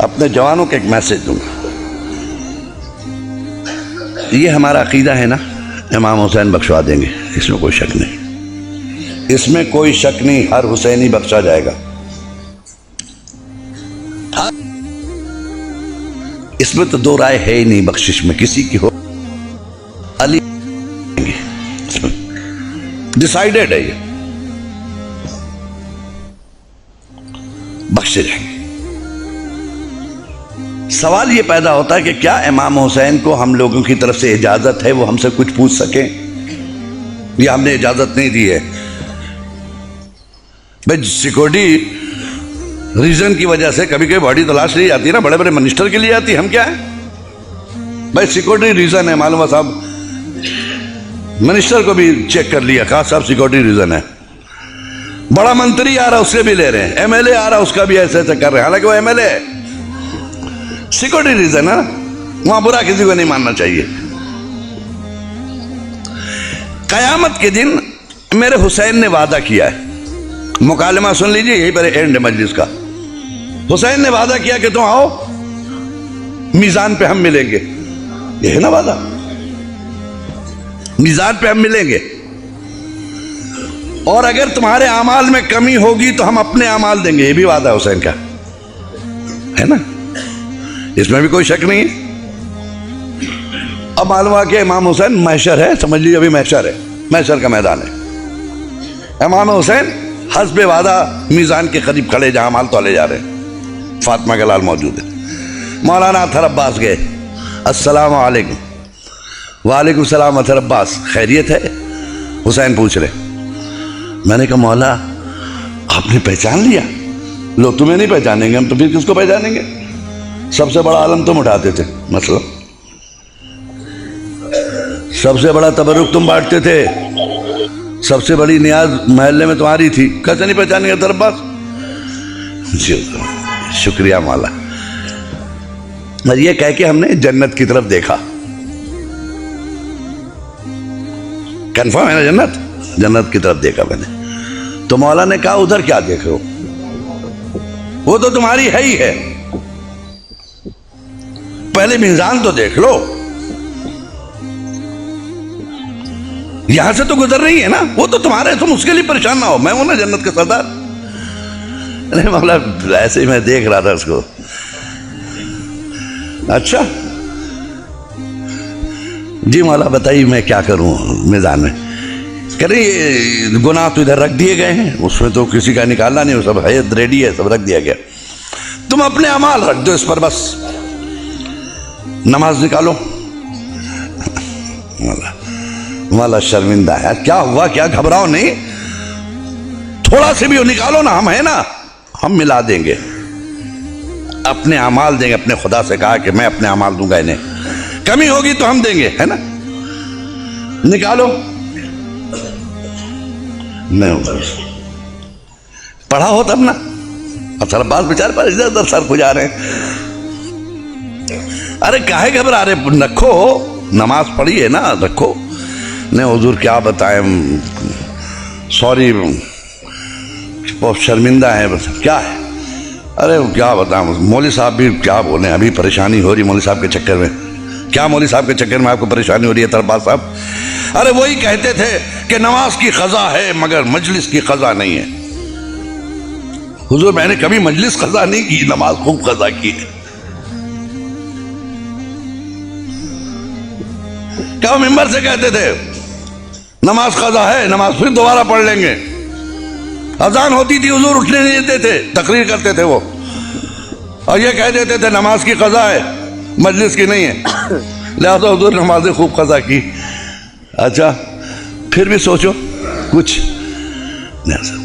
अपने जवानों को एक मैसेज दूंगा। ये हमारा अकीदा है ना, इमाम हुसैन बख्शवा देंगे, इसमें कोई शक नहीं, इसमें कोई शक नहीं। हर हुसैनी बख्शा जाएगा, इसमें तो दो राय है ही नहीं। बख्शिश में किसी की हो, अली डिसाइडेड है, ये बख्शे जाएंगे। सवाल ये पैदा होता है कि क्या इमाम हुसैन को हम लोगों की तरफ से इजाजत है वो हमसे कुछ पूछ सकें, या हमने इजाजत नहीं दी है? भाई सिक्योरिटी रीजन की वजह से कभी कभी बॉडी तलाश ली जाती है ना, बड़े बड़े मिनिस्टर के लिए आती है, हम क्या है भाई सिक्योरिटी रीजन है, मालूम है साहब, मिनिस्टर को भी चेक कर लिया, कहा साहब सिक्योरिटी रीजन है। बड़ा मंत्री आ रहा है उससे भी ले रहे हैं, एमएलए आ रहा है उसका भी ऐसे ऐसे कर रहे हैं, हालांकि वो एमएलए है, सिक्योरिटी रीजन है ना, वहां बुरा किसी को नहीं मानना चाहिए। कयामत के दिन मेरे हुसैन ने वादा किया है, मुकालमा सुन लीजिए, यहीं पर एंड है मजलिस का। हुसैन ने वादा किया कि तुम आओ मीजान पे हम मिलेंगे, ये है ना वादा, मीजान पे हम मिलेंगे, और अगर तुम्हारे अमाल में कमी होगी तो हम अपने अमाल देंगे, ये भी वादा है हुसैन का, है ना, इसमें भी कोई शक नहीं है। अब मालूम हुआ कि इमाम हुसैन महशर है, समझ लीजिए अभी महशर है, महशर का मैदान है। इमाम हुसैन हस्बे वादा मीज़ान के करीब खड़े, जहां माल तोले जा रहे हैं, फातिमा का लाल मौजूद है। मौलाना अतहर अब्बास गए, अस्सलाम वालेकुम। वालेकुम सलाम अतहर अब्बास, खैरियत है? हुसैन पूछ रहे। मैंने कहा मौला आपने पहचान लिया? लो तुम्हें नहीं पहचानेंगे हम तो फिर किसको पहचानेंगे? सबसे बड़ा आलम तुम उठाते थे, मतलब सबसे बड़ा तबरुक तुम बांटते थे, सबसे बड़ी नियाज महल्ले में तुम्हारी थी, कैसे नहीं पहचानेंगे अतहर अब्बास? शुक्रिया मौला। और ये कह के हमने जन्नत की तरफ देखा, कंफर्म है ना, जन्नत, जन्नत की तरफ देखा मैंने। तो मौला ने कहा उधर क्या देख रहे हो, वो तो तुम्हारी है ही है, पहले मीज़ान तो देख लो, यहां से तो गुजर रही है ना, वो तो तुम्हारे, तुम उसके लिए परेशान ना हो, मैं हूं ना जन्नत का सरदार। अरे मौला ऐसे ही मैं देख रहा था उसको। अच्छा जी मौला बताइए मैं क्या करूं मीज़ान में? कह रहे ये गुनाह तो इधर रख दिए गए हैं, उसमें तो किसी का निकालना नहीं, वो सब है रेडी है, सब रख दिया गया, तुम अपने अमाल रख दो इस पर बस, नमाज निकालो। मौला शर्मिंदा है, क्या हुआ, क्या घबराओ नहीं, थोड़ा से भी वो निकालो ना, हम है ना, हम मिला देंगे, अपने अमाल देंगे। अपने खुदा से कहा कि मैं अपने अमाल दूंगा इन्हें, कमी होगी तो हम देंगे, है ना, निकालो। नहीं पढ़ा हो तब ना, असल बात बेचारे पर इधर उधर सर खुजा रहे हैं। अरे काहे घबरा रहे, रखो, नमाज पढ़ी है ना, रखो। नहीं हुजूर क्या बताएं, सॉरी बहुत शर्मिंदा है, बस क्या है? अरे क्या बताऊं, मौली साहब भी क्या बोले, अभी परेशानी हो रही मौली साहब के चक्कर में। क्या मौली साहब के चक्कर में आपको परेशानी हो रही है तरबाज साहब? अरे वही कहते थे कि नमाज की क़ज़ा है मगर मजलिस की क़ज़ा नहीं है। हुजूर मैंने कभी मजलिस क़ज़ा नहीं की, नमाज खूब क़ज़ा की है। क्या मिंबर से कहते थे नमाज क़ज़ा है, नमाज फिर दोबारा पढ़ लेंगे। अजान होती थी हुजूर उठने नहीं देते थे, तकरीर करते थे वो, और ये कह देते थे नमाज की क़ज़ा है मजलिस की नहीं है, लिहाजा हुजूर नमाजें खूब क़ज़ा की। अच्छा फिर भी सोचो कुछ नहीं।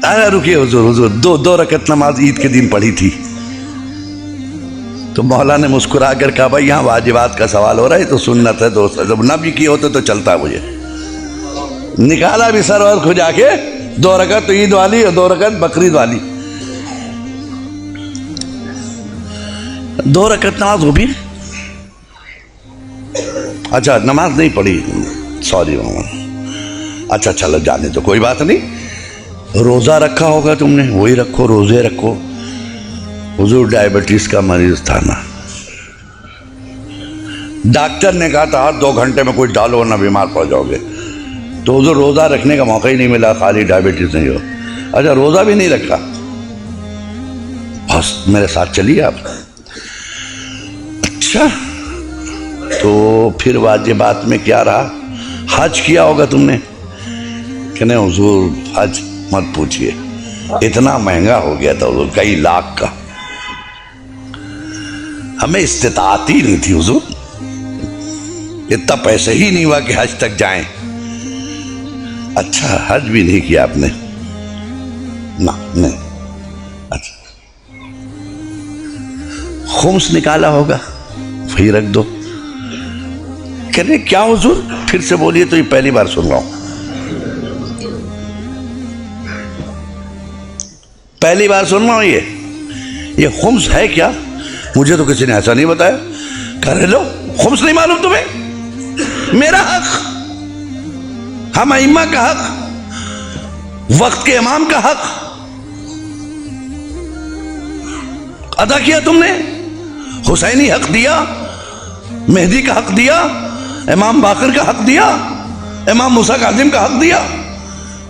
अरे रुकिए हुजूर, हुजूर दो रकत नमाज ईद के दिन पढ़ी थी। तो मौला ने मुस्कुरा कर कहा भाई यहाँ वाजिबात का सवाल हो रहा है, तो सुन्नत है दोस्त, जब ना भी किए होते तो चलता मुझे। निकाला भी सर और खुजा के, 2 रकत तो ईद वाली और 2 रकत बकरीद वाली, 2 रकत नमाज हो भी। अच्छा नमाज नहीं पढ़ी, सॉरी मामा। अच्छा चलो जाने तो कोई बात नहीं, रोजा रखा होगा तुमने, वही रखो, रोजे रखो, हुजूर डायबिटीज का मरीज था ना, डॉक्टर ने कहा था 2 घंटे में कुछ डालो ना बीमार पड़ जाओगे, तो हुजूर रोज़ा रखने का मौका ही नहीं मिला, खाली डायबिटीज नहीं हो। अच्छा रोज़ा भी नहीं रखा, बस मेरे साथ चलिए आप। अच्छा तो फिर वाजिबात में क्या रहा? हज किया होगा तुमने? कि नहीं हुजूर हज मत पूछिए, इतना महंगा हो गया था हुजूर, कई लाख का, हमें इस्तिताअत ही नहीं थी हुजूर, इतना पैसे ही नहीं हुआ कि हज तक जाएं। अच्छा हज भी नहीं किया आपने? ना नहीं। अच्छा खुम्स निकाला होगा, वही रख दो। कह रहे क्या हुजूर? फिर से बोलिए, तो ये पहली बार सुन रहा हूं, पहली बार सुन रहा हूं। ये खुम्स है क्या? मुझे तो किसी ने ऐसा नहीं बताया। कह रहे लो खुम्स नहीं मालूम तुम्हें? मेरा हक, हम अइम्मा का हक, वक्त के इमाम का हक अदा किया तुमने। हुसैनी हक दिया, मेहदी का हक दिया, इमाम बाकर का हक दिया, इमाम मूसा काजिम का हक दिया,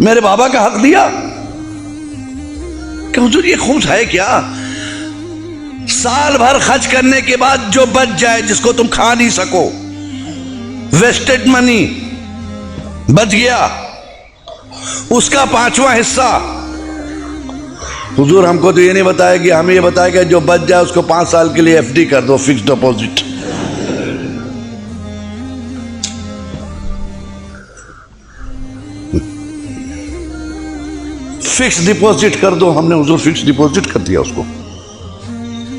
मेरे बाबा का हक दिया। कि हुजूर ये खुम्स है क्या? साल भर खर्च करने के बाद जो बच जाए, जिसको तुम खा नहीं सको, वेस्टेड मनी बच गया, उसका 5वां हिस्सा। हुजूर हमको तो ये नहीं बताया कि हमें ये बताया कि जो बच जाए उसको 5 साल के लिए एफडी कर दो, फिक्स डिपॉजिट। फिक्स डिपॉजिट कर दो, हमने हुजूर फिक्स डिपॉजिट कर दिया उसको।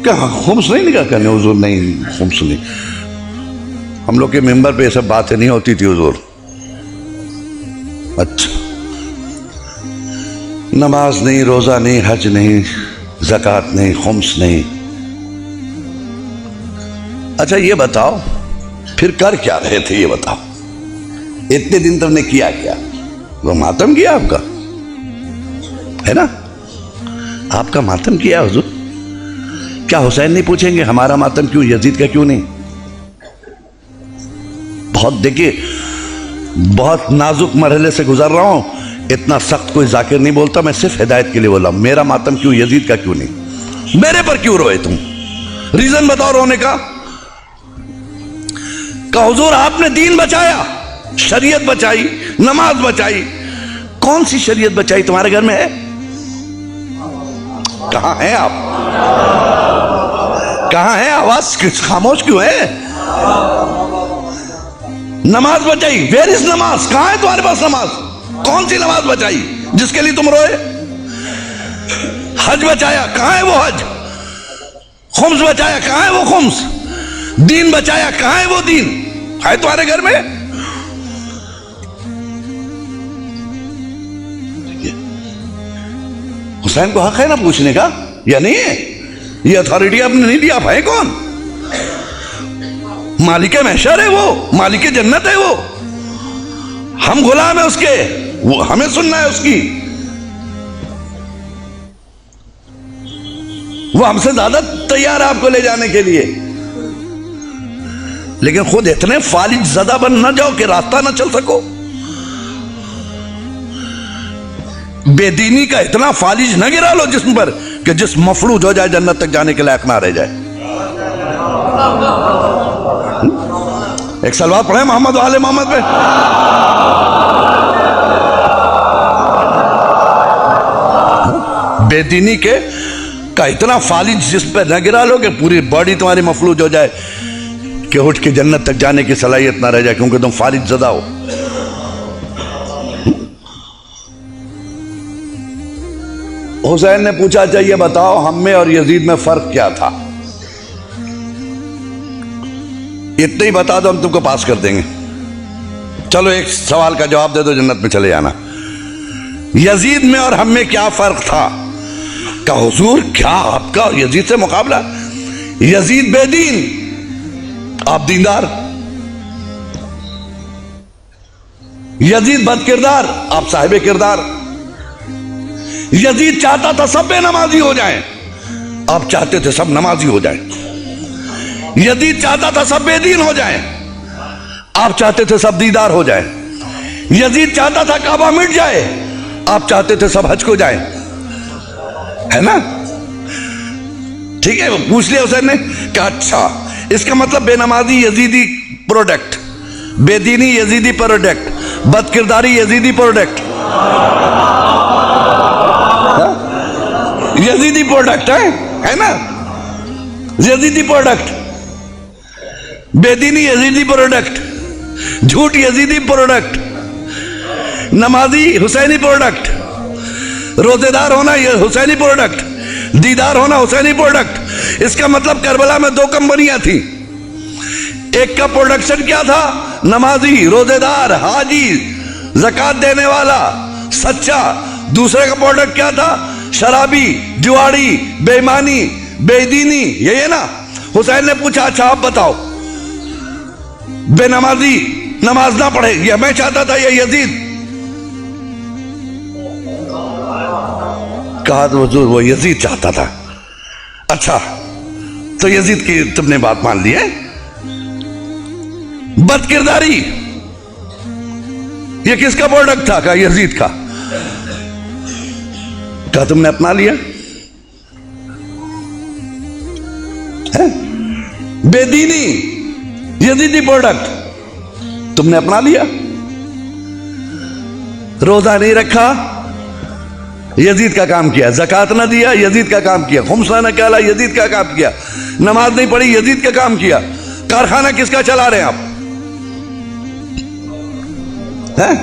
क्या खुम्स नहीं निकाल करने? हुजूर नहीं, खुम्स नहीं, हम लोग के मेंबर पे ये सब बातें नहीं होती थी हुजूर। अच्छा नमाज नहीं, रोजा नहीं, हज नहीं, ज़कात नहीं, खुम्स नहीं। अच्छा ये बताओ फिर कर क्या रहे थे? ये बताओ, इतने दिन तुमने किया क्या? वो मातम किया आपका, है ना? आपका मातम किया हुजूर। क्या हुसैन नहीं पूछेंगे हमारा मातम क्यों, यजीद का क्यों नहीं? बहुत देखिए, बहुत नाजुक मरहले से गुजर रहा हूं, इतना सख्त कोई जाकिर नहीं बोलता, मैं सिर्फ हिदायत के लिए बोला। मेरा मातम क्यों, यजीद का क्यों नहीं? मेरे पर क्यों रोए तुम? रीजन बताओ रोने का। हुजूर आपने दीन बचाया, शरीयत बचाई, नमाज बचाई। कौन सी शरीयत बचाई तुम्हारे घर में है? कहां हैं आप? कहां है? आवाज खामोश क्यों है? नमाज बचाई, वेयर इज नमाज? कहां है तुम्हारे पास नमाज? कौन सी नमाज बचाई जिसके लिए तुम रोए? हज बचाया, कहां है वो हज? खुम्स बचाया, कहां है वो खुम्स? दीन बचाया, कहां है वो दीन? है तुम्हारे घर में? हुसैन को हक है ना पूछने का, या नहीं है? ये अथॉरिटी आपने नहीं दी, आप है कौन? मालिक महशर है वो, मालिक जन्नत है वो, हम गुलाम है उसके, वो हमें सुनना है उसकी। वो हमसे ज्यादा तैयार है आपको ले जाने के लिए, लेकिन खुद इतने फालिज ज़दा बन ना जाओ कि रास्ता ना चल सको। बेदीनी का इतना फालिज न गिरा लो जिस्म पर कि जिस्म मफलूज हो जाए, जन्नत तक जाने के लायक ना रह जाए। एक सलवात पढ़े मोहम्मद वाले मोहम्मद पे। बेदीनी के का इतना फालिज जिस्म पे न गिरा लो कि पूरी बॉडी तुम्हारी मफलूज हो जाए कि उठ के जन्नत तक जाने की सलाहियत ना रह जाए, क्योंकि तुम फालिज ज़दा हो। हुसैन ने पूछा, चाहिए बताओ हम में और यजीद में फर्क क्या था? इतना ही बता दो, हम तुमको पास कर देंगे। चलो एक सवाल का जवाब दे दो, जन्नत में चले जाना। यजीद में और हम में क्या फर्क था? का हुजूर क्या आपका और यजीद से मुकाबला? यजीद बेदीन, आप दीनदार। यजीद बदकिरदार, आप साहिब किरदार। यजीद चाहता था सब बेनमाजी हो जाएं, आप चाहते थे सब नमाजी हो जाए। यजीद चाहता था सब बेदीन हो जाए, आप चाहते थे सब दीदार हो जाए। यजीद चाहता था काबा मिट जाए, आप चाहते थे सब हज को जाए, है ना? ठीक है, पूछ लिया हुसैन ने, कहा अच्छा इसका मतलब बेनमाजी यजीदी प्रोडक्ट, बेदीनी यजीदी प्रोडक्ट, बदकिरदारी यजीदी प्रोडक्ट, यजीदी प्रोडक्ट है ना? यजीदी प्रोडक्ट, बेदीनी यजीदी प्रोडक्ट, झूठ यजीदी प्रोडक्ट, नमाजी हुसैनी प्रोडक्ट, रोजेदार होना ये हुसैनी प्रोडक्ट, दीदार होना हुसैनी प्रोडक्ट। इसका मतलब करबला में दो कंपनियां थी, एक का प्रोडक्शन क्या था? नमाजी, रोजेदार, हाजी, ज़कात देने वाला, सच्चा। दूसरे का प्रोडक्ट क्या था? शराबी, जुआड़ी, बेईमानी, बेदीनी। यही है ना? हुसैन ने पूछा अच्छा आप बताओ, बेनमाजी नमाज ना पढ़े, यह मैं चाहता था, यह यजीद। कहा तो हुजूर वो यजीद चाहता था। अच्छा तो यजीद की तुमने बात मान ली है। बदकिरदारी ये किसका प्रोडक्ट था? कहा यजीद का। कहा तुमने अपना लिया है? बेदीनी यजीदी प्रोडक्ट तुमने अपना लिया। रोजा नहीं रखा, यजीद का काम किया। ज़कात ना दिया, यजीद का काम किया। खुम्स ना निकाला, यजीद का काम किया। नमाज नहीं पढ़ी, यजीद का काम किया। कारखाना किसका चला रहे हैं आप? है?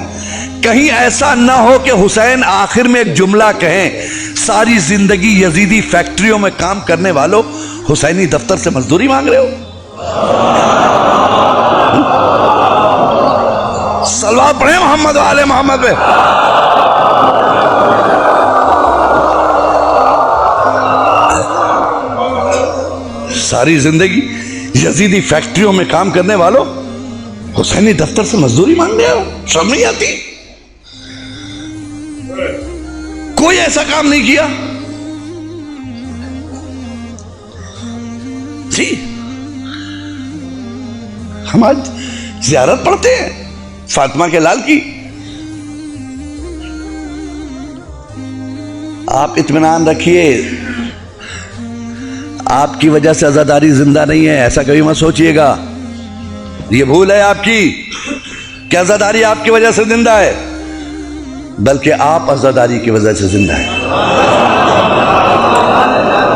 कहीं ऐसा ना हो कि हुसैन आखिर में एक जुमला कहें, सारी जिंदगी यजीदी फैक्ट्रियों में काम करने वालों, हुसैनी दफ्तर से मजदूरी मांग रहे हो। सलवात पढ़े मोहम्मद वाले मोहम्मद पे। सारी जिंदगी यजीदी फैक्ट्रियों में काम करने वालों, हुसैनी दफ्तर से मजदूरी मांग रहे हो। शर्म नहीं आती? कोई ऐसा काम नहीं किया जी। हम आज ज़ियारत पढ़ते हैं फातिमा के लाल की। आप इत्मीनान रखिए, आपकी वजह से आजादारी जिंदा नहीं है, ऐसा कभी मत सोचिएगा। ये भूल है आपकी कि आजादारी आपकी वजह से जिंदा है, बल्कि आप आजादारी की वजह से जिंदा है।